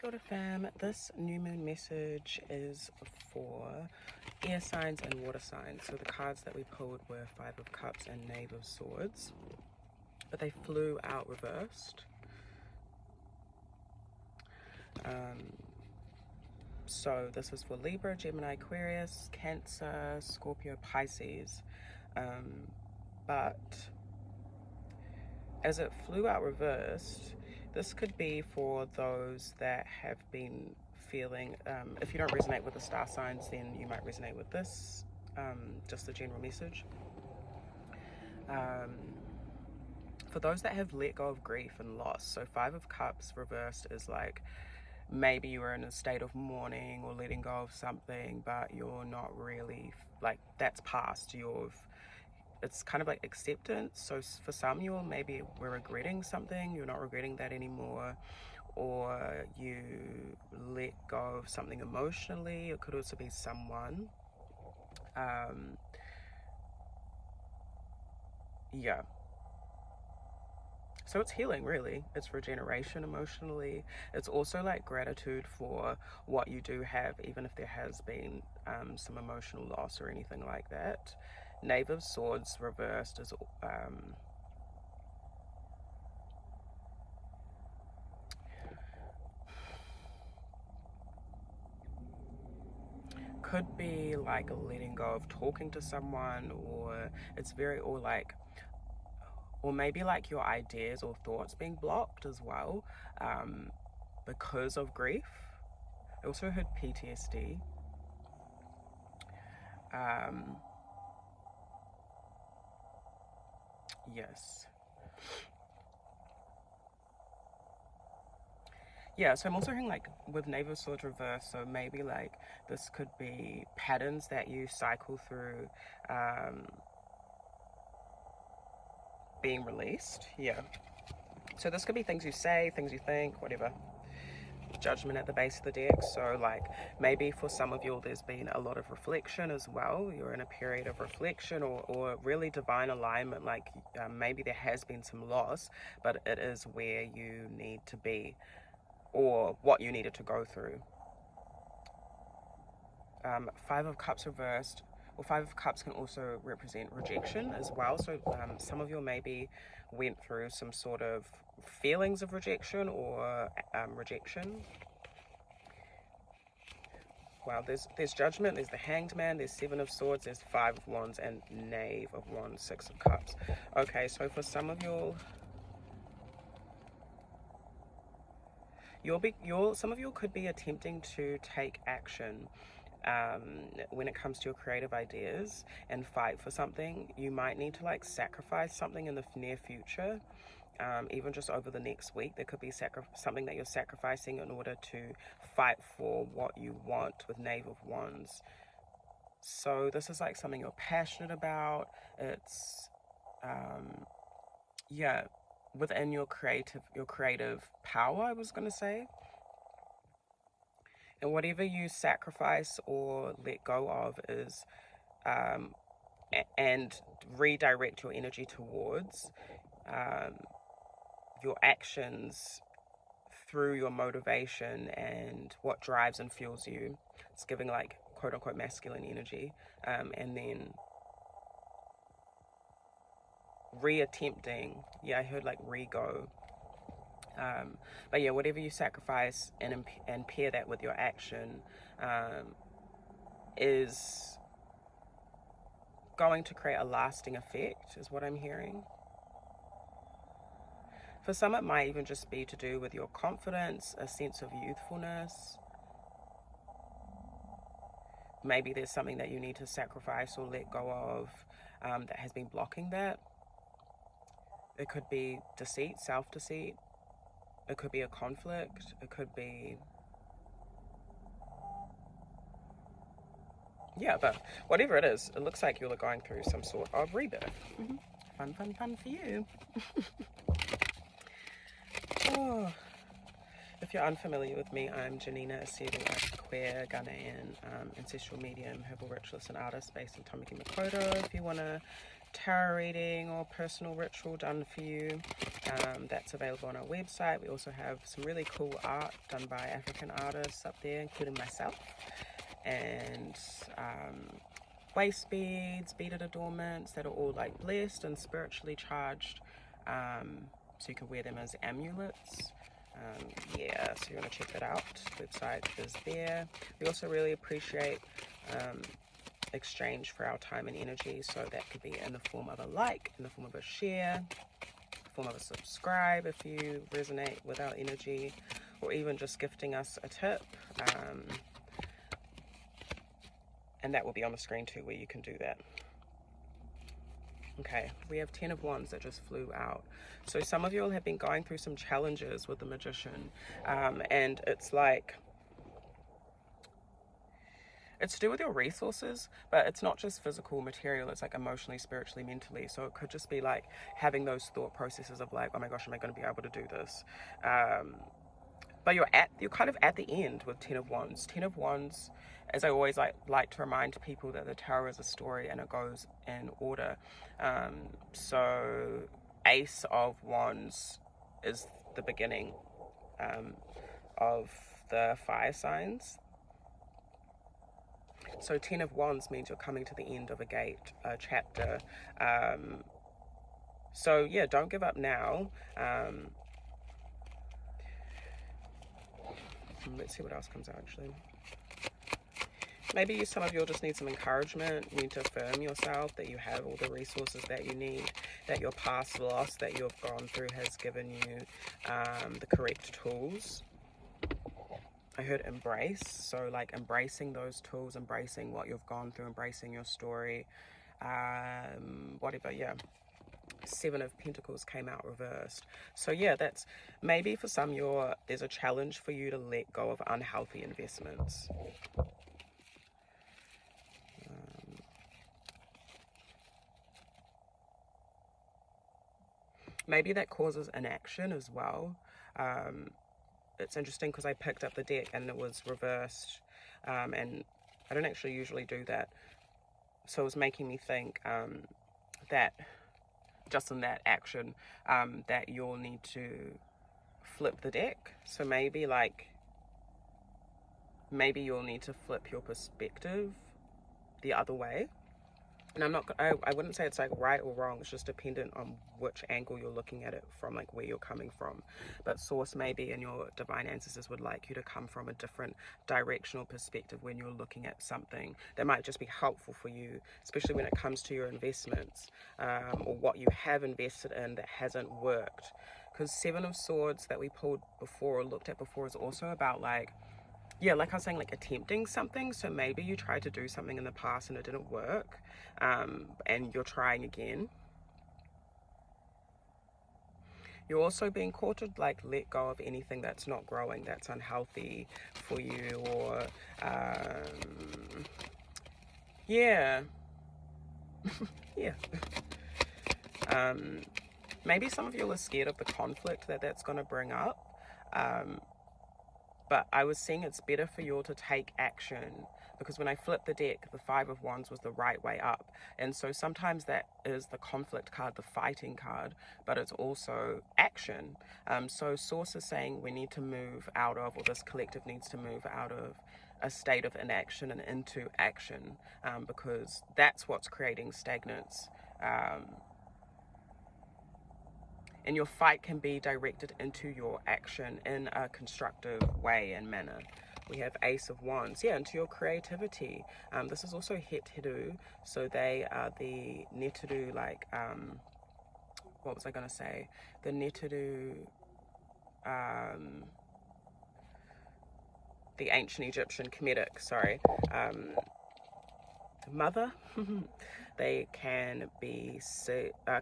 Kia ora fam, this new moon message is for air signs and water signs. So the cards that we pulled were Five of Cups and Knave of Swords, but they flew out reversed. So this is for Libra, Gemini, Aquarius, Cancer, Scorpio, Pisces. But as it flew out reversed, this could be for those that have been feeling, if you don't resonate with the star signs, then you might resonate with this, just the general message. For those that have let go of grief and loss, so Five of Cups reversed is like, maybe you're in a state of mourning or letting go of something, but you're not really, like, that's past. It's kind of like acceptance. So for some, maybe we're regretting something, you're not regretting that anymore, or you let go of something emotionally. It could also be someone. Yeah. So it's healing, really. It's regeneration emotionally. It's also like gratitude for what you do have, even if there has been some emotional loss or anything like that. Knave of Swords reversed is could be like letting go of talking to someone, or or maybe like your ideas or thoughts being blocked as well, because of grief. I also heard PTSD. Yes. Yeah, so I'm also hearing like with Knave of Swords reverse, so maybe like this could be patterns that you cycle through being released. Yeah. So this could be things you say, things you think, whatever. Judgment at the base of the deck. So like maybe for some of you there's been a lot of reflection as well. You're in a period of reflection or really divine alignment. Like maybe there has been some loss, but it is where you need to be or what you needed to go through. Five of Cups reversed, or Five of Cups can also represent rejection as well. So some of you maybe went through some sort of feelings of rejection or rejection. Wow, there's Judgment, there's the Hanged Man, there's Seven of Swords, there's Five of Wands, and Knave of Wands, Six of Cups. Okay, so for some of some of you could be attempting to take action when it comes to your creative ideas and fight for something. You might need to like sacrifice something in the near future. Even just over the next week, there could be something that you're sacrificing in order to fight for what you want with Knave of Wands. So this is like something you're passionate about. It's yeah, within your creative power, I was going to say. And whatever you sacrifice or let go of is and redirect your energy towards your actions through your motivation and what drives and fuels you. It's giving like quote unquote masculine energy, and then reattempting. Yeah, I heard like re-go. But yeah, whatever you sacrifice and pair that with your action is going to create a lasting effect, is what I'm hearing. For some, it might even just be to do with your confidence, a sense of youthfulness. Maybe there's something that you need to sacrifice or let go of that has been blocking that. It could be deceit, self-deceit. It could be a conflict. It could be... Yeah, but whatever it is, it looks like you're going through some sort of rebirth. Fun, fun, fun for you. Oh. If you're unfamiliar with me, I'm Janina Aseru, a queer Ghanaian ancestral medium, herbal ritualist and artist based in Tamaki Makaurau. If you want to tarot reading or personal ritual done for you. That's available on our website. We also have some really cool art done by African artists up there, including myself. And waist beads, beaded adornments that are all like blessed and spiritually charged. So you can wear them as amulets. Yeah, so you want to check that out. The website is there. We also really appreciate exchange for our time and energy, so that could be in the form of a like, in the form of a share, in the form of a subscribe if you resonate with our energy, or even just gifting us a tip, and that will be on the screen too, where you can do that. Okay, we have 10 of Wands that just flew out. So some of you all have been going through some challenges with the Magician, and it's like, it's to do with your resources, but it's not just physical, material, it's like emotionally, spiritually, mentally. So it could just be like having those thought processes of like, oh my gosh, am I going to be able to do this? But you're kind of at the end with 10 of Wands. 10 of Wands, as I always like to remind people, that the tarot is a story and it goes in order. So Ace of Wands is the beginning of the fire signs. So 10 of Wands means you're coming to the end of a gate, a chapter. So yeah, don't give up now. Let's see what else comes out actually. Maybe some of you just need some encouragement. You need to affirm yourself that you have all the resources that you need, that your past loss that you've gone through has given you the correct tools. I heard embrace, so like embracing those tools, embracing what you've gone through, embracing your story, whatever, yeah. 7 of Pentacles came out reversed. So yeah, that's maybe for some there's a challenge for you to let go of unhealthy investments. Maybe that causes inaction as well. It's interesting because I picked up the deck and it was reversed, and I don't actually usually do that. So it was making me think that just in that action, that you'll need to flip the deck. So maybe you'll need to flip your perspective the other way. And I wouldn't say it's like right or wrong. It's just dependent on which angle you're looking at it from, like where you're coming from. But Source maybe and your divine ancestors would like you to come from a different directional perspective when you're looking at something that might just be helpful for you, especially when it comes to your investments, or what you have invested in that hasn't worked. Because 7 of Swords that we pulled before or looked at before is also about like, yeah, like I was saying, like attempting something. So maybe you tried to do something in the past and it didn't work, and you're trying again. You're also being called to like let go of anything that's not growing, that's unhealthy for you, or yeah. Yeah. Maybe some of you are scared of the conflict that's going to bring up. But I was seeing it's better for you all to take action, because when I flipped the deck, the 5 of Wands was the right way up. And so sometimes that is the conflict card, the fighting card, but it's also action. So Source is saying we need to move out of, or this collective needs to move out of a state of inaction and into action, because that's what's creating stagnance. And your fight can be directed into your action in a constructive way and manner. We have Ace of Wands, yeah, into your creativity. This is also Het Heru, so they are the Neteru, like, what was I going to say? The Neteru, the ancient Egyptian Kemetic, sorry, mother. They can be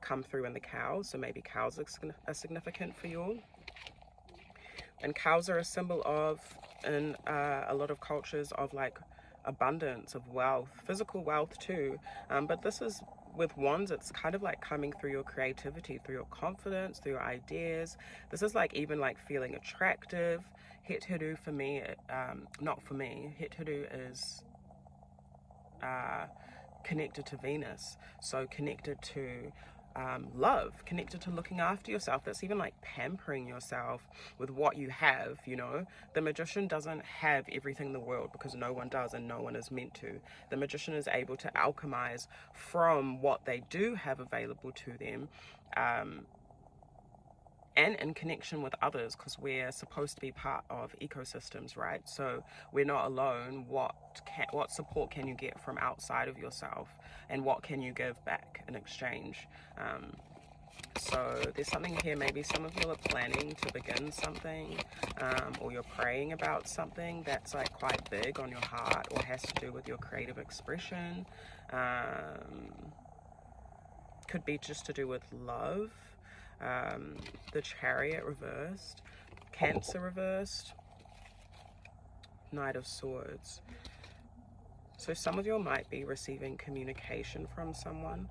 come through in the cows, so maybe cows are significant for you all. And cows are a symbol of, in a lot of cultures, of like abundance, of wealth, physical wealth too. But this is, with Wands, it's kind of like coming through your creativity, through your confidence, through your ideas. This is like even like feeling attractive. Het Heru for me, not for me, Het Heru is connected to Venus, so connected to love, connected to looking after yourself. That's even like pampering yourself with what you have, you know. The magician doesn't have everything in the world, because no one does and no one is meant to. The magician is able to alchemize from what they do have available to them, and in connection with others, because we're supposed to be part of ecosystems, right? So we're not alone. What support can you get from outside of yourself, and what can you give back in exchange? So there's something here. Maybe some of you are planning to begin something, or you're praying about something that's like quite big on your heart, or has to do with your creative expression. Could be just to do with love. The Chariot reversed, Cancer reversed, Knight of Swords. So some of you might be receiving communication from someone.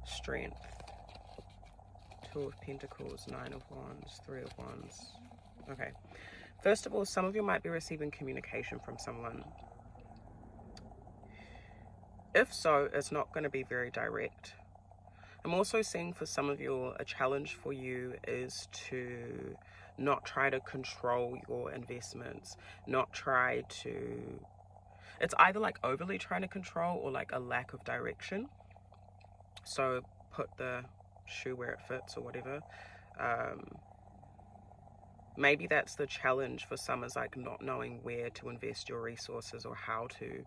Strength, Two of Pentacles, Nine of Wands, Three of Wands. Okay, first of all, some of you might be receiving communication from someone. If so, it's not going to be very direct. I'm also seeing for some of you, a challenge for you is to not try to control your investments, not try to, it's either like overly trying to control or like a lack of direction. So put the shoe where it fits or whatever. Maybe that's the challenge for some, is like not knowing where to invest your resources or how to.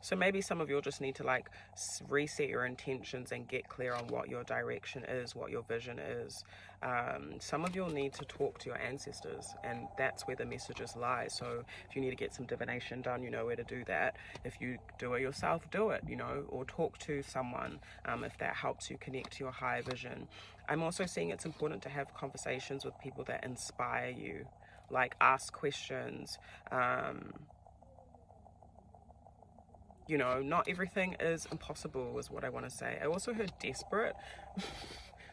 So maybe some of you'll just need to like reset your intentions and get clear on what your direction is, what your vision is. Some of you'll need to talk to your ancestors, and that's where the messages lie. So if you need to get some divination done, you know where to do that. If you do it yourself, do it, you know, or talk to someone if that helps you connect to your higher vision. I'm also seeing it's important to have conversations with people that inspire you, like ask questions. You know, not everything is impossible is what I want to say. I also heard desperate.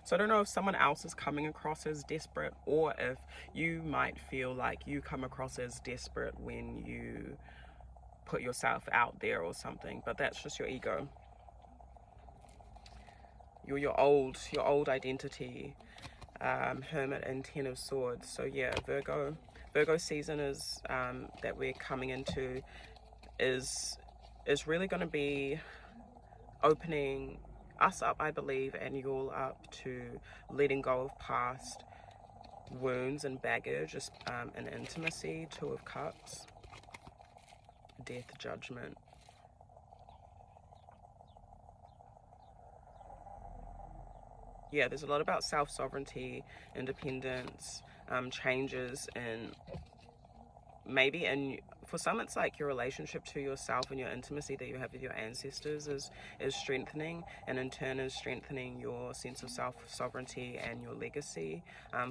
So I don't know if someone else is coming across as desperate, or if you might feel like you come across as desperate when you put yourself out there or something, but that's just your ego. You're your old identity. Hermit and Ten of Swords. So yeah, Virgo season is that we're coming into is really going to be opening us up, I believe, and you all up to letting go of past wounds and baggage, and intimacy. Two of Cups, Death, Judgment. Yeah, there's a lot about self-sovereignty, independence, changes, and maybe, and for some it's like your relationship to yourself and your intimacy that you have with your ancestors is strengthening, and in turn is strengthening your sense of self-sovereignty and your legacy.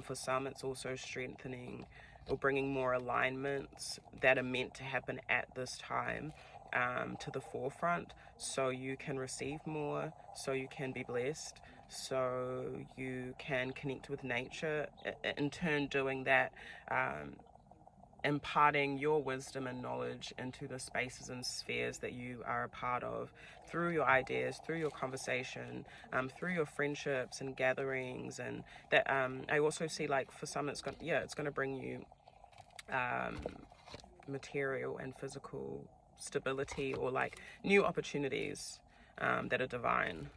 For some it's also strengthening or bringing more alignments that are meant to happen at this time to the forefront, so you can receive more, so you can be blessed, so you can connect with nature, in turn doing that, imparting your wisdom and knowledge into the spaces and spheres that you are a part of, through your ideas, through your conversation, through your friendships and gatherings. And that I also see, like, for some it's going to bring you material and physical stability, or like new opportunities that are divine.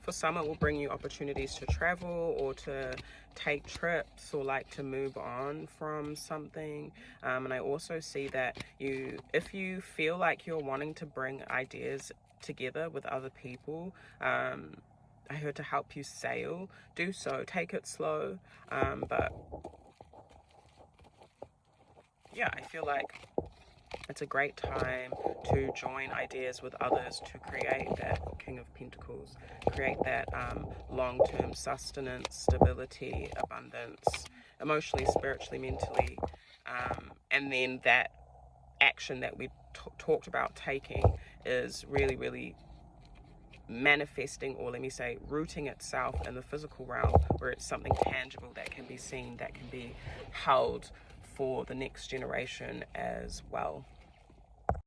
For some it will bring you opportunities to travel or to take trips, or like to move on from something. And I also see that if you feel like you're wanting to bring ideas together with other people, I heard to help you sail, do so. Take it slow, but yeah, I feel like it's a great time to join ideas with others to create that King of Pentacles, create that long-term sustenance, stability, abundance, emotionally, spiritually, mentally, and then that action that we talked about taking is really, really manifesting, or let me say rooting itself in the physical realm, where it's something tangible that can be seen, that can be held for the next generation as well.